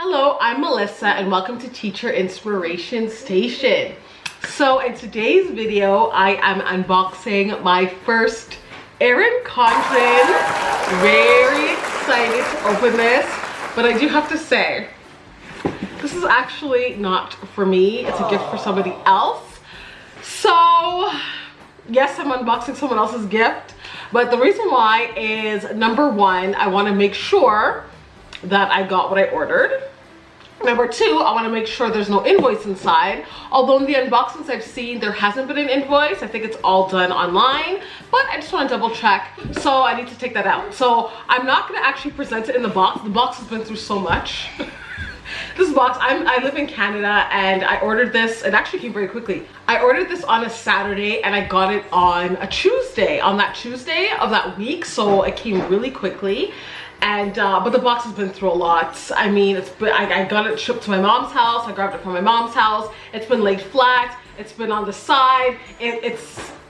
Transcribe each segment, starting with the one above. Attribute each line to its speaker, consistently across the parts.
Speaker 1: Hello, I'm Melissa and welcome to Teacher Inspiration Station. So in today's video, I am unboxing my first Erin Condren. Very excited to open this, but I do have to say, this is actually not for me. It's a gift for somebody else. So yes, I'm unboxing someone else's gift, but the reason why is, number one, I want to make sure that I got what I ordered. Number two, I want to make sure there's no invoice inside. Although in the unboxings I've seen, there hasn't been an invoice. I think it's all done online, but I just want to double check. So I need to take that out. So I'm not going to actually present it in the box. The box has been through so much. This box, I live in Canada and I ordered this. It actually came very quickly. I ordered this on a Saturday and I got it on a Tuesday, on that Tuesday of that week. So it came really quickly. And but the box has been through a lot. I mean, I got it shipped to my mom's house. I grabbed it from my mom's house. It's been laid flat. It's been on the side.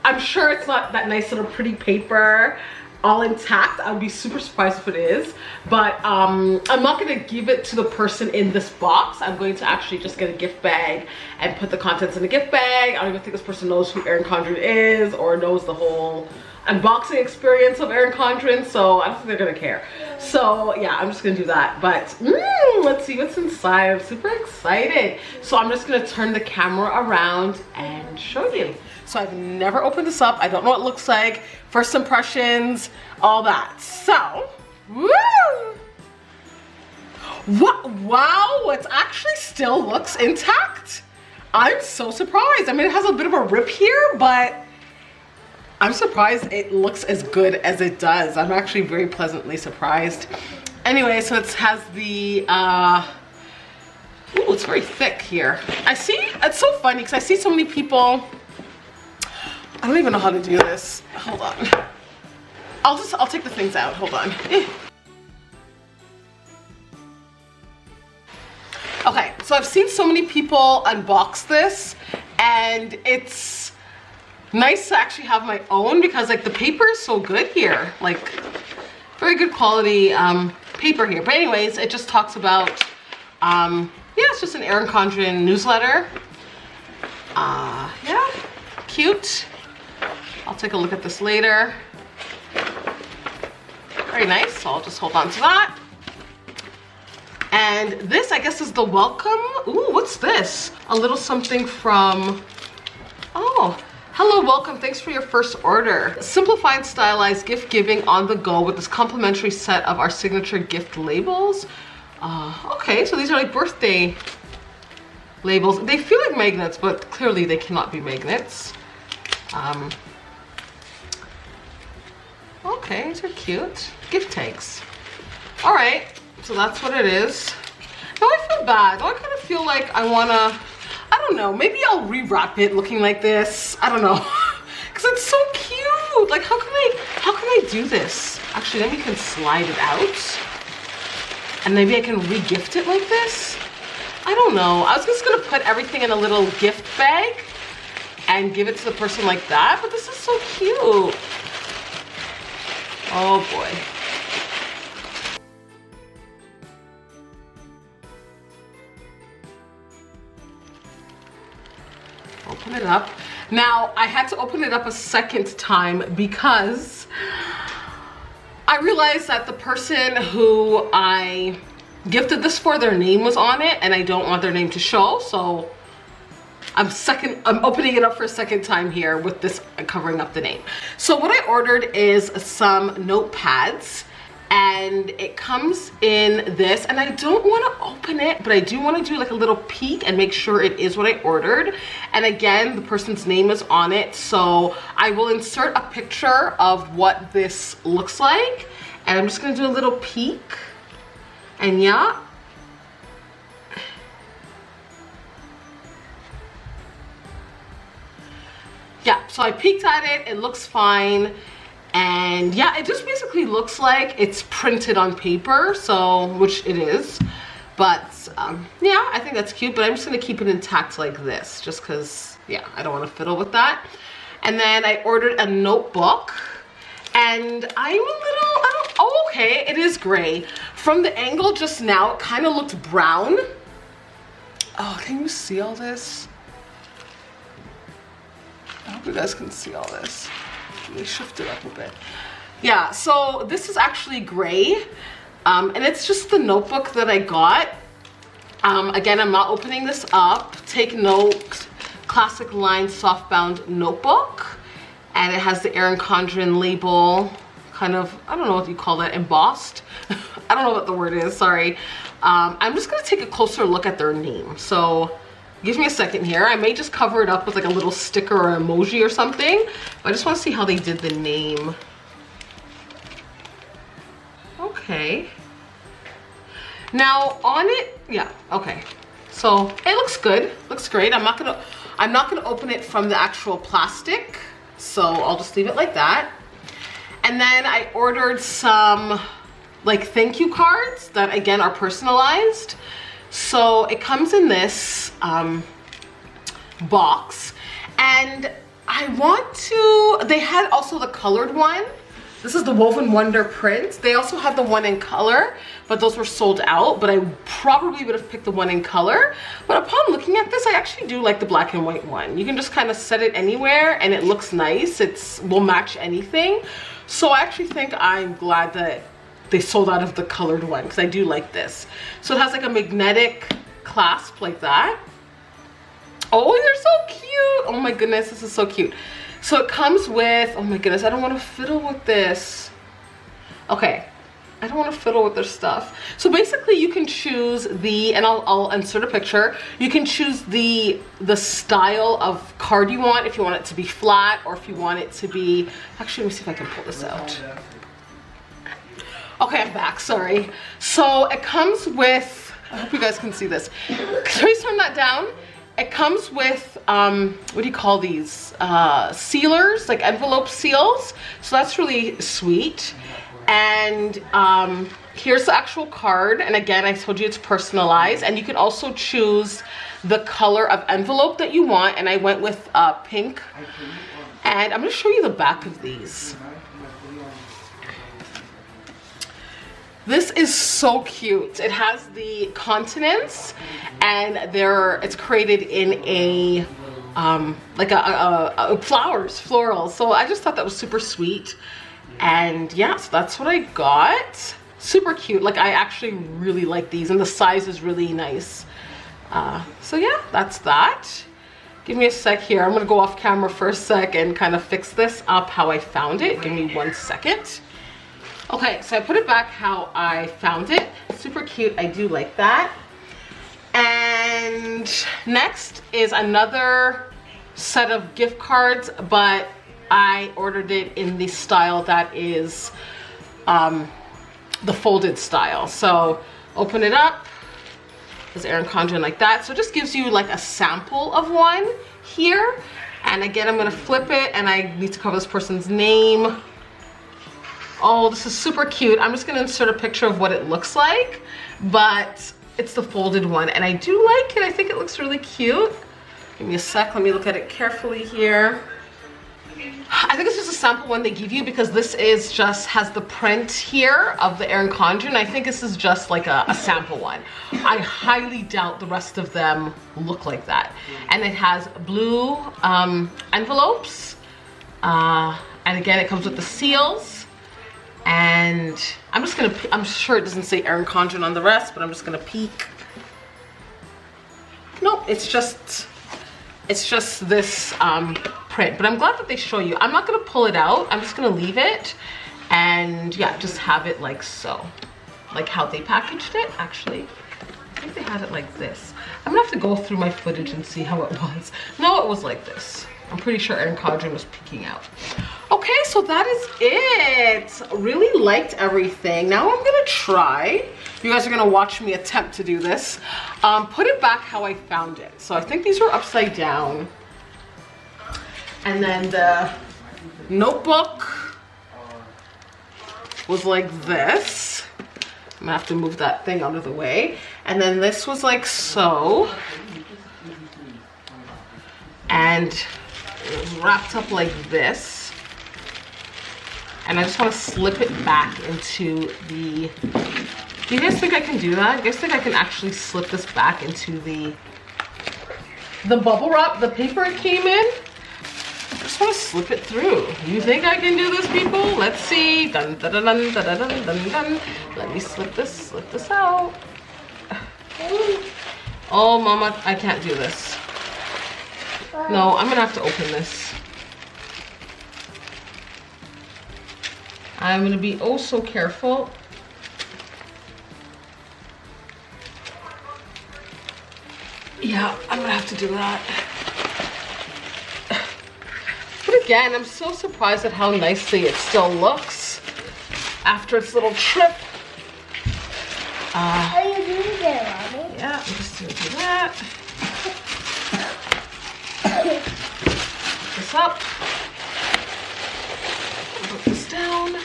Speaker 1: I'm sure it's not that nice little pretty paper all intact. I would be super surprised if it is. But I'm not going to give it to the person in this box. I'm going to actually just get a gift bag and put the contents in a gift bag. I don't even think this person knows who Erin Condren is or knows the whole unboxing experience of Erin Condren, so I don't think they're gonna care. So yeah, I'm just gonna do that. But let's see what's inside. I'm super excited. So I'm just gonna turn the camera around and show you. So I've never opened this up. I don't know what it looks like. First impressions, all that. So, woo! What? Wow, it actually still looks intact. I'm so surprised. I mean, it has a bit of a rip here, but I'm surprised it looks as good as it does. I'm actually very pleasantly surprised. Anyway, so it has the, ooh, it's very thick here. I see, it's so funny because I see so many people, I don't even know how to do this. Hold on. I'll take the things out, hold on. Okay, so I've seen so many people unbox this and it's nice to actually have my own because like the paper is so good here, like very good quality paper here. But anyways, it just talks about yeah, it's just an Erin Condren newsletter. Yeah, cute. I'll take a look at this later. Very nice, so I'll just hold on to that. And this, I guess, is the welcome. Ooh, what's this? A little something from, oh, hello, welcome, thanks for your first order. Simplify and stylized gift giving on the go with this complimentary set of our signature gift labels. Okay, so these are like birthday labels. They feel like magnets, but clearly they cannot be magnets. Okay, these are cute. Gift tags. All right, so that's what it is. Now I feel bad. I kind of feel like I wanna, I don't know, maybe I'll rewrap it looking like this. I don't know, because it's so cute. Like, how can I do this? Actually, then we can slide it out, and maybe I can re-gift it like this. I don't know. I was just gonna put everything in a little gift bag and give it to the person like that, but this is so cute. Oh boy. Open it up. Now, I had to open it up a second time because I realized that the person who I gifted this for, their name was on it and I don't want their name to show, so I'm opening it up for a second time here with this covering up the name. So what I ordered is some notepads. And it comes in this, and I don't want to open it, but I do want to do like a little peek and make sure it is what I ordered. And again, the person's name is on it, so I will insert a picture of what this looks like. And I'm just going to do a little peek. And yeah. Yeah, so I peeked at it, it looks fine. And yeah, it just basically looks like it's printed on paper, so, which it is. But yeah, I think that's cute, but I'm just gonna keep it intact like this, just cause, yeah, I don't wanna fiddle with that. And then I ordered a notebook, and I'm a little, oh, okay, it is gray. From the angle just now, it kind of looked brown. Oh, can you see all this? I hope you guys can see all this. Let me shift it up a bit. Yeah, so this is actually gray. And it's just the notebook that I got. Again, I'm not opening this up. Take note, classic line softbound notebook. And it has the Erin Condren label, kind of, I don't know what you call that, embossed. I don't know what the word is, sorry. I'm just gonna take a closer look at their name. So give me a second here. I may just cover it up with like a little sticker or emoji or something. But I just wanna see how they did the name. Okay. Now on it, yeah, okay. So it looks good, looks great. I'm not gonna open it from the actual plastic. So I'll just leave it like that. And then I ordered some like thank you cards that again are personalized. So it comes in this box, and they had also the colored one. This is the Woven Wonder print. They also had the one in color, but those were sold out, but I probably would have picked the one in color. But upon looking at this, I actually do like the black and white one. You can just kind of set it anywhere and it looks nice. Will match anything. So I actually think I'm glad that they sold out of the colored one, because I do like this. So it has like a magnetic clasp like that. Oh, they're so cute. Oh my goodness, this is so cute. So it comes with, oh my goodness, I don't want to fiddle with this. Okay, I don't want to fiddle with their stuff. So basically you can choose and I'll insert a picture. You can choose the style of card you want, if you want it to be flat or if you want it to be, actually let me see if I can pull this out. Okay, I'm back, sorry. So it comes with, I hope you guys can see this. Please turn that down. It comes with, what do you call these? Sealers, like envelope seals. So that's really sweet. And here's the actual card. And again, I told you it's personalized. And you can also choose the color of envelope that you want. And I went with pink. And I'm gonna show you the back of these. This is so cute. It has the continents, and it's created in a like a floral. So I just thought that was super sweet. And yeah, so that's what I got. Super cute. Like I actually really like these, and the size is really nice. So yeah, that's that. Give me a sec here. I'm gonna go off camera for a sec and kind of fix this up how I found it. Give me 1 second. Okay, so I put it back how I found it. Super cute, I do like that. And next is another set of gift cards, but I ordered it in the style that is the folded style. So open it up, there's Erin Condren like that. So it just gives you like a sample of one here. And again, I'm gonna flip it, and I need to cover this person's name. Oh, this is super cute. I'm just gonna insert a picture of what it looks like, but it's the folded one, and I do like it. I think it looks really cute. Give me a sec, let me look at it carefully here. I think it's just a sample one they give you, because this is just has the print here of the Erin Condren. I think this is just like a sample one. I highly doubt the rest of them look like that. And it has blue envelopes, and again, it comes with the seals. And I'm sure it doesn't say Erin Condren on the rest, but I'm just gonna peek. Nope, it's just this print, but I'm glad that they show you. I'm not gonna pull it out, I'm just gonna leave it, and yeah, just have it like so. Like how they packaged it, actually. I think they had it like this. I'm gonna have to go through my footage and see how it was. No, it was like this. I'm pretty sure Erin Condren was peeking out. Okay, so that is it. Really liked everything. Now I'm gonna try. You guys are gonna watch me attempt to do this. Put it back how I found it. So I think these were upside down. And then the notebook was like this. I'm gonna have to move that thing out of the way. And then this was like so. And it was wrapped up like this. And I just want to slip it back into the Do you guys think I can do that? You guys think I can actually slip this back into the bubble wrap, the paper it came in? I just want to slip it through. You think I can do this, people? Let's see. Dun, dun, dun, dun, dun, dun, dun, dun. Let me slip this out. Oh, Mama, I can't do this. No, I'm gonna have to open this. I'm gonna be oh so careful. Yeah, I'm gonna have to do that. But again, I'm so surprised at how nicely it still looks after its little trip.
Speaker 2: Are you doing it, Mommy?
Speaker 1: Yeah, I'm just gonna do that. Put this up. Put this down.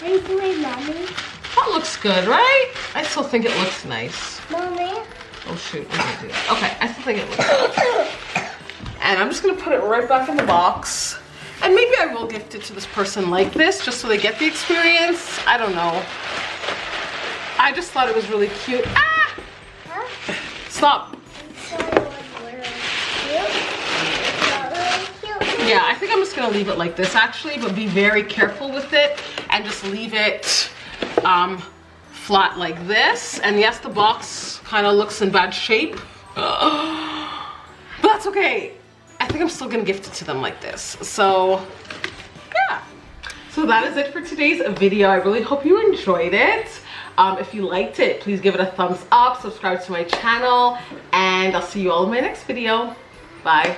Speaker 2: Are you doing, Mommy?
Speaker 1: That looks good, right? I still think it looks nice.
Speaker 2: Mommy?
Speaker 1: Oh shoot, I'm gonna do that. Okay, I still think it looks good. And I'm just gonna put it right back in the box. And maybe I will gift it to this person like this, just so they get the experience. I don't know. I just thought it was really cute. Ah!
Speaker 2: Huh?
Speaker 1: Stop. Yeah, I think I'm just gonna leave it like this actually, but be very careful with it and just leave it flat like this. And yes, the box kind of looks in bad shape, but that's okay. I think I'm still gonna gift it to them like this. So yeah, so that is it for today's video. I really hope you enjoyed it. If you liked it, please give it a thumbs up, subscribe to my channel, and I'll see you all in my next video. Bye.